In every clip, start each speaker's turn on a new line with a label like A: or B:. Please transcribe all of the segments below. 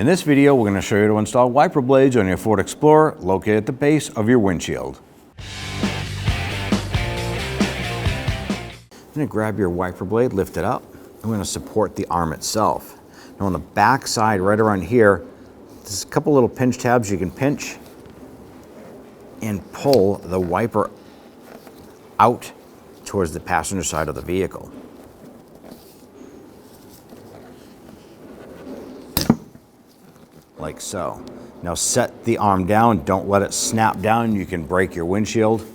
A: In this video, we're going to show you how to install wiper blades on your Ford Explorer located at the base of your windshield. You're going to grab your wiper blade, lift it up, and we're going to support the arm itself. Now on the back side, right around here, there's a couple little pinch tabs you can pinch and pull the wiper out towards the passenger side of the vehicle. Like so. Now set the arm down, don't let it snap down, you can break your windshield.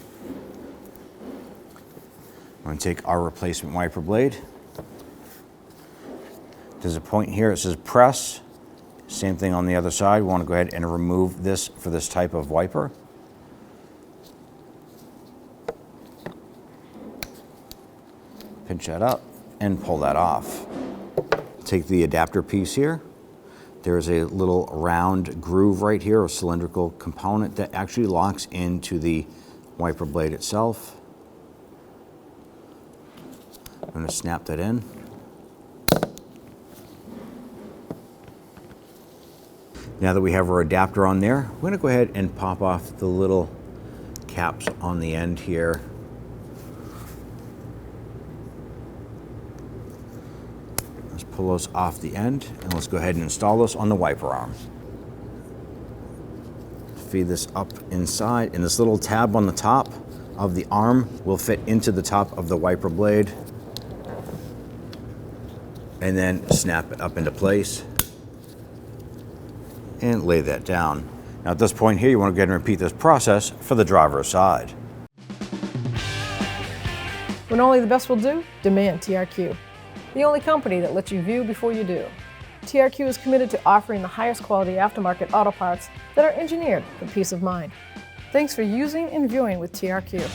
A: We're going to take our replacement wiper blade. There's a point here, it says press. Same thing on the other side. We want to go ahead and remove this for this type of wiper. Pinch that up and pull that off. Take the adapter piece here. There's a little round groove right here, a cylindrical component that actually locks into the wiper blade itself. I'm going to snap that in. Now that we have our adapter on there, we're going to go ahead and pop off the little caps on the end here. Let's pull those off the end and let's go ahead and install this on the wiper arm. Feed this up inside, and this little tab on the top of the arm will fit into the top of the wiper blade, and then snap it up into place and lay that down. Now at this point here, you want to go ahead and repeat this process for the driver's side.
B: When only the best will do, demand TRQ. The only company that lets you view before you do. TRQ is committed to offering the highest quality aftermarket auto parts that are engineered for peace of mind. Thanks for using and viewing with TRQ.